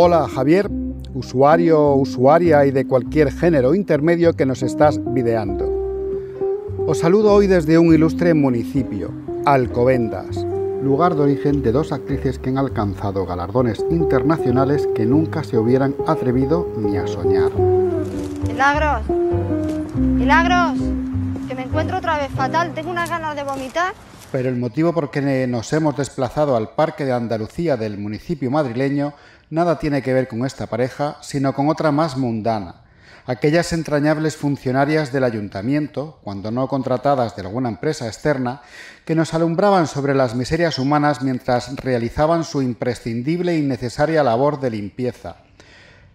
Hola Javier, usuario o usuaria y de cualquier género intermedio que nos estás videando. Os saludo hoy desde un ilustre municipio, Alcobendas, lugar de origen de dos actrices que han alcanzado galardones internacionales que nunca se hubieran atrevido ni a soñar. Milagros, Milagros, que me encuentro otra vez fatal, tengo unas ganas de vomitar. Pero el motivo por que nos hemos desplazado al Parque de Andalucía del municipio madrileño nada tiene que ver con esta pareja, sino con otra más mundana. Aquellas entrañables funcionarias del ayuntamiento, cuando no contratadas de alguna empresa externa, que nos alumbraban sobre las miserias humanas mientras realizaban su imprescindible y necesaria labor de limpieza,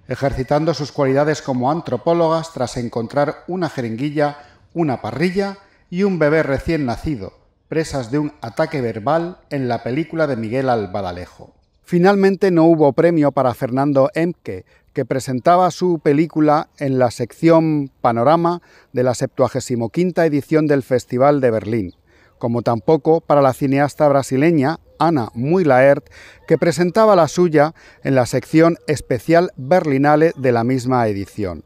ejercitando sus cualidades como antropólogas tras encontrar una jeringuilla, una parrilla y un bebé recién nacido, presas de un ataque verbal en la película de Miguel Albadalejo. Finalmente no hubo premio para Fernando Emke, que presentaba su película en la sección Panorama de la 75ª edición del Festival de Berlín, como tampoco para la cineasta brasileña Ana Muy Laert, que presentaba la suya en la sección Especial Berlinale de la misma edición.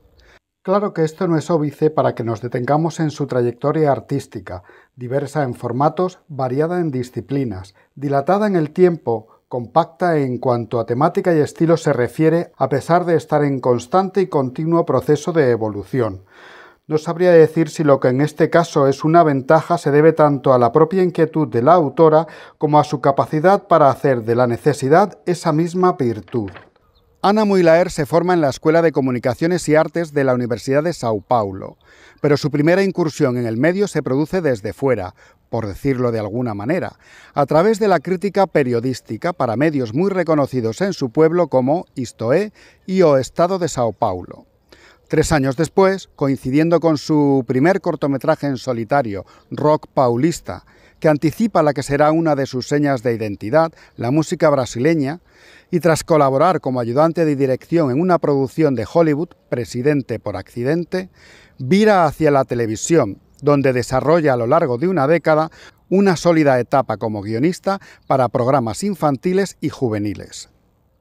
Claro que esto no es óbice para que nos detengamos en su trayectoria artística, diversa en formatos, variada en disciplinas, dilatada en el tiempo, compacta en cuanto a temática y estilo se refiere, a pesar de estar en constante y continuo proceso de evolución. No sabría decir si lo que en este caso es una ventaja se debe tanto a la propia inquietud de la autora como a su capacidad para hacer de la necesidad esa misma virtud. Ana Muy Laert se forma en la Escuela de Comunicaciones y Artes de la Universidad de Sao Paulo, pero su primera incursión en el medio se produce desde fuera, por decirlo de alguna manera, a través de la crítica periodística para medios muy reconocidos en su pueblo como Isto É y O Estado de Sao Paulo. 3 años después, coincidiendo con su primer cortometraje en solitario, Rock Paulista, que anticipa la que será una de sus señas de identidad, la música brasileña, y tras colaborar como ayudante de dirección en una producción de Hollywood, Presidente por accidente, vira hacia la televisión, donde desarrolla a lo largo de una década una sólida etapa como guionista para programas infantiles y juveniles.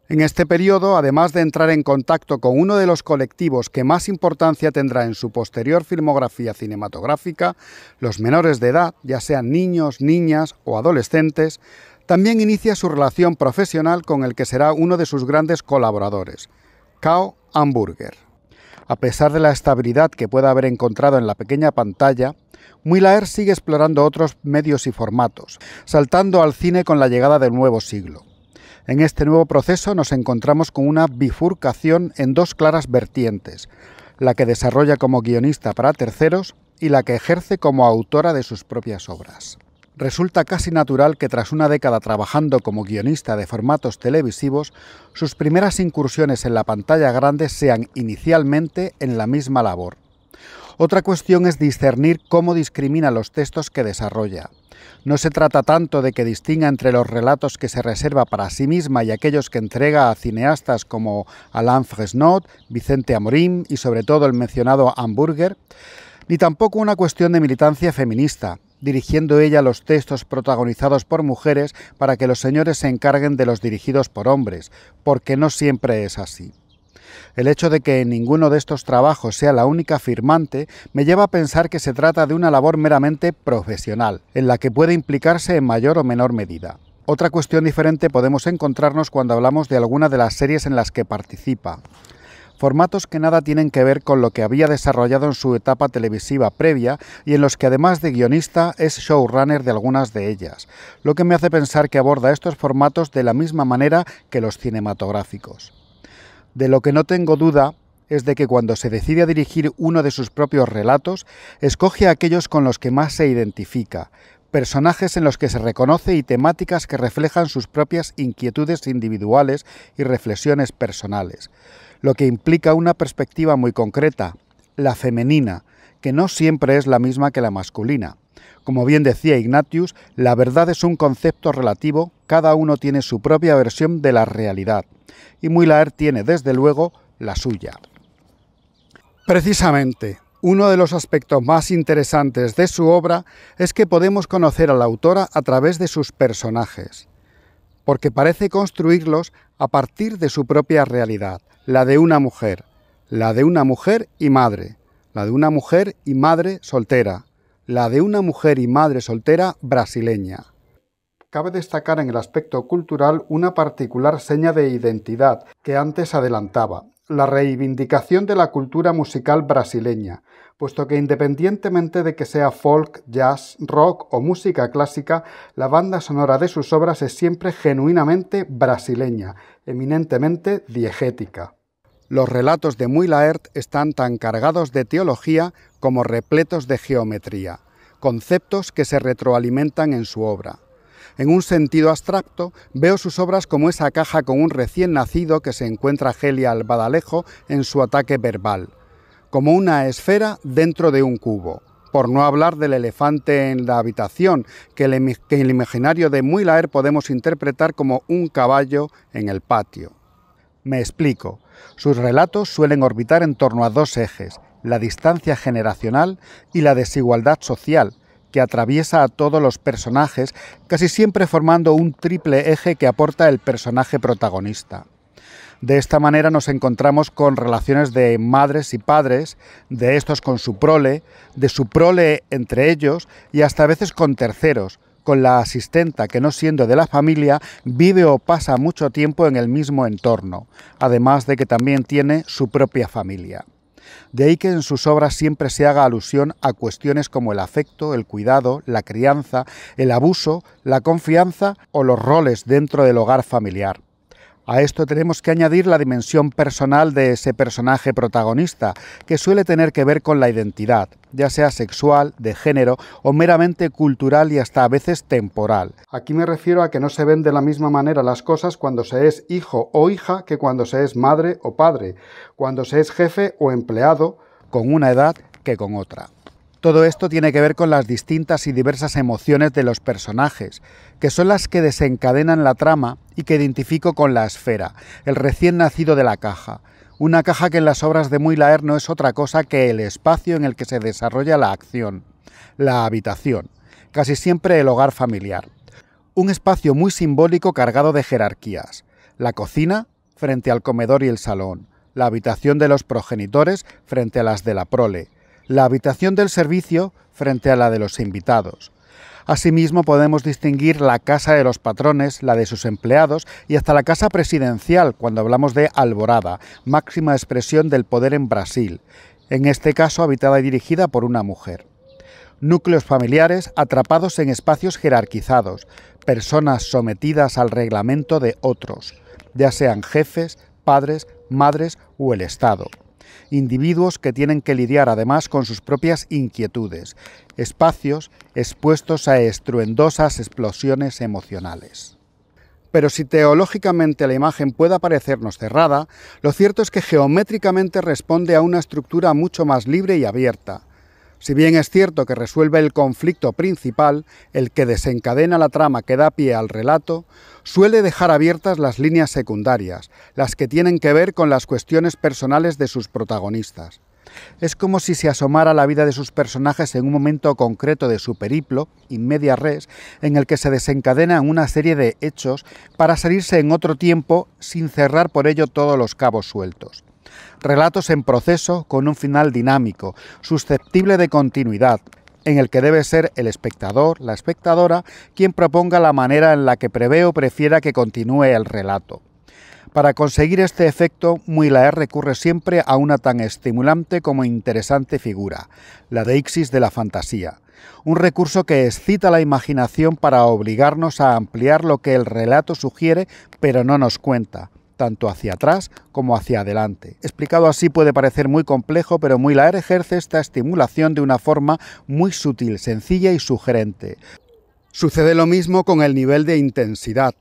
En este periodo, además de entrar en contacto con uno de los colectivos que más importancia tendrá en su posterior filmografía cinematográfica, los menores de edad, ya sean niños, niñas o adolescentes, también inicia su relación profesional con el que será uno de sus grandes colaboradores, Kao Hamburger. A pesar de la estabilidad que pueda haber encontrado en la pequeña pantalla, Muy Laert sigue explorando otros medios y formatos, saltando al cine con la llegada del nuevo siglo. En este nuevo proceso nos encontramos con una bifurcación en dos claras vertientes, la que desarrolla como guionista para terceros y la que ejerce como autora de sus propias obras. Resulta casi natural que tras una década trabajando como guionista de formatos televisivos, sus primeras incursiones en la pantalla grande sean inicialmente en la misma labor. Otra cuestión es discernir cómo discrimina los textos que desarrolla. No se trata tanto de que distinga entre los relatos que se reserva para sí misma y aquellos que entrega a cineastas como Alain Fresnot, Vicente Amorim y sobre todo el mencionado Hamburger, ni tampoco una cuestión de militancia feminista, dirigiendo ella los textos protagonizados por mujeres para que los señores se encarguen de los dirigidos por hombres, porque no siempre es así. El hecho de que en ninguno de estos trabajos sea la única firmante me lleva a pensar que se trata de una labor meramente profesional, en la que puede implicarse en mayor o menor medida. Otra cuestión diferente podemos encontrarnos cuando hablamos de alguna de las series en las que participa. Formatos que nada tienen que ver con lo que había desarrollado en su etapa televisiva previa y en los que además de guionista es showrunner de algunas de ellas, lo que me hace pensar que aborda estos formatos de la misma manera que los cinematográficos. De lo que no tengo duda es de que cuando se decide a dirigir uno de sus propios relatos, escoge a aquellos con los que más se identifica, personajes en los que se reconoce y temáticas que reflejan sus propias inquietudes individuales y reflexiones personales, lo que implica una perspectiva muy concreta, la femenina, que no siempre es la misma que la masculina. Como bien decía Ignatius, la verdad es un concepto relativo, cada uno tiene su propia versión de la realidad, y Muy Laert tiene, desde luego, la suya. Precisamente, uno de los aspectos más interesantes de su obra es que podemos conocer a la autora a través de sus personajes. porque parece construirlos a partir de su propia realidad, la de una mujer y madre, la de una mujer y madre soltera, la de una mujer y madre soltera brasileña. Cabe destacar en el aspecto cultural una particular seña de identidad que antes adelantaba, la reivindicación de la cultura musical brasileña, puesto que independientemente de que sea folk, jazz, rock o música clásica, la banda sonora de sus obras es siempre genuinamente brasileña, eminentemente diegética. Los relatos de Muylaert están tan cargados de teología como repletos de geometría, conceptos que se retroalimentan en su obra. En un sentido abstracto, veo sus obras como esa caja con un recién nacido que se encuentra Gelia Albadalejo en su ataque verbal, como una esfera dentro de un cubo, por no hablar del elefante en la habitación, que en el imaginario de Muylaert podemos interpretar como un caballo en el patio. Me explico. Sus relatos suelen orbitar en torno a dos ejes, la distancia generacional y la desigualdad social, que atraviesa a todos los personajes, casi siempre formando un triple eje que aporta el personaje protagonista. De esta manera nos encontramos con relaciones de madres y padres, de estos con su prole, de su prole entre ellos y hasta a veces con terceros, con la asistenta que, no siendo de la familia, vive o pasa mucho tiempo en el mismo entorno, además de que también tiene su propia familia. De ahí que en sus obras siempre se haga alusión a cuestiones como el afecto, el cuidado, la crianza, el abuso, la confianza o los roles dentro del hogar familiar. A esto tenemos que añadir la dimensión personal de ese personaje protagonista, que suele tener que ver con la identidad, ya sea sexual, de género o meramente cultural y hasta a veces temporal. Aquí me refiero a que no se ven de la misma manera las cosas cuando se es hijo o hija que cuando se es madre o padre, cuando se es jefe o empleado, con una edad que con otra. Todo esto tiene que ver con las distintas y diversas emociones de los personajes, que son las que desencadenan la trama y que identifico con la esfera, el recién nacido de la caja. Una caja que en las obras de Muylaert no es otra cosa que el espacio en el que se desarrolla la acción, la habitación, casi siempre el hogar familiar. Un espacio muy simbólico cargado de jerarquías. La cocina frente al comedor y el salón, la habitación de los progenitores frente a las de la prole, la habitación del servicio frente a la de los invitados. Asimismo podemos distinguir la casa de los patrones, la de sus empleados y hasta la casa presidencial cuando hablamos de Alvorada, máxima expresión del poder en Brasil, en este caso habitada y dirigida por una mujer. Núcleos familiares atrapados en espacios jerarquizados, personas sometidas al reglamento de otros, ya sean jefes, padres, madres o el Estado. Individuos que tienen que lidiar además con sus propias inquietudes, espacios expuestos a estruendosas explosiones emocionales. Pero si teológicamente la imagen pueda parecernos cerrada, lo cierto es que geométricamente responde a una estructura mucho más libre y abierta. Si bien es cierto que resuelve el conflicto principal, el que desencadena la trama que da pie al relato, suele dejar abiertas las líneas secundarias, las que tienen que ver con las cuestiones personales de sus protagonistas. Es como si se asomara la vida de sus personajes en un momento concreto de su periplo, in media res, en el que se desencadenan una serie de hechos para salirse en otro tiempo sin cerrar por ello todos los cabos sueltos. Relatos en proceso con un final dinámico, susceptible de continuidad, en el que debe ser el espectador, la espectadora, quien proponga la manera en la que prevé o prefiera que continúe el relato. Para conseguir este efecto, Muylaert recurre siempre a una tan estimulante como interesante figura, la deixis de la fantasía, un recurso que excita la imaginación para obligarnos a ampliar lo que el relato sugiere pero no nos cuenta, tanto hacia atrás como hacia adelante. Explicado así puede parecer muy complejo, pero Muylaert ejerce esta estimulación de una forma muy sutil, sencilla y sugerente. Sucede lo mismo con el nivel de intensidad.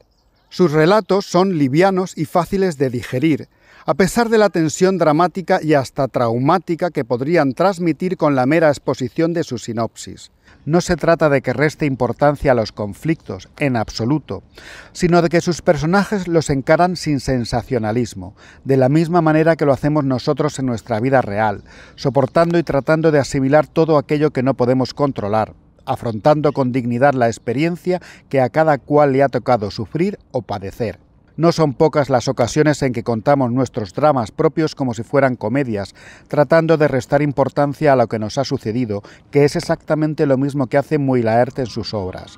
Sus relatos son livianos y fáciles de digerir, a pesar de la tensión dramática y hasta traumática que podrían transmitir con la mera exposición de su sinopsis. No se trata de que reste importancia a los conflictos, en absoluto, sino de que sus personajes los encaran sin sensacionalismo, de la misma manera que lo hacemos nosotros en nuestra vida real, soportando y tratando de asimilar todo aquello que no podemos controlar, afrontando con dignidad la experiencia que a cada cual le ha tocado sufrir o padecer. No son pocas las ocasiones en que contamos nuestros dramas propios como si fueran comedias, tratando de restar importancia a lo que nos ha sucedido, que es exactamente lo mismo que hace Muylaert en sus obras.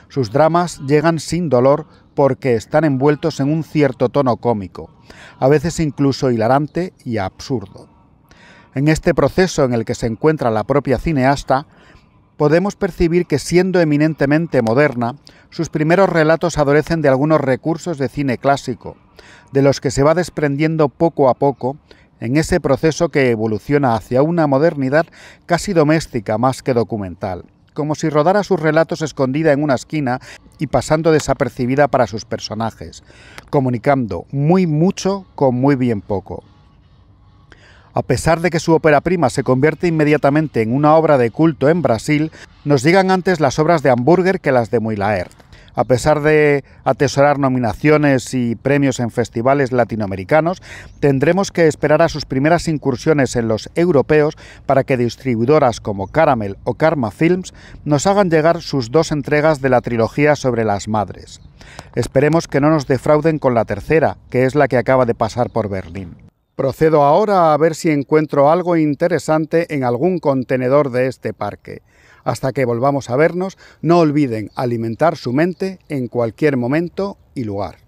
Sus dramas llegan sin dolor porque están envueltos en un cierto tono cómico, a veces incluso hilarante y absurdo. En este proceso en el que se encuentra la propia cineasta, podemos percibir que, siendo eminentemente moderna, sus primeros relatos adolecen de algunos recursos de cine clásico, de los que se va desprendiendo poco a poco en ese proceso que evoluciona hacia una modernidad casi doméstica más que documental, como si rodara sus relatos escondida en una esquina y pasando desapercibida para sus personajes, comunicando muy mucho con muy bien poco. A pesar de que su ópera prima se convierte inmediatamente en una obra de culto en Brasil, nos llegan antes las obras de Hamburger que las de Muylaert. A pesar de atesorar nominaciones y premios en festivales latinoamericanos, tendremos que esperar a sus primeras incursiones en los europeos para que distribuidoras como Caramel o Karma Films nos hagan llegar sus 2 entregas de la trilogía sobre las madres. Esperemos que no nos defrauden con la tercera, que es la que acaba de pasar por Berlín. Procedo ahora a ver si encuentro algo interesante en algún contenedor de este parque. Hasta que volvamos a vernos, no olviden alimentar su mente en cualquier momento y lugar.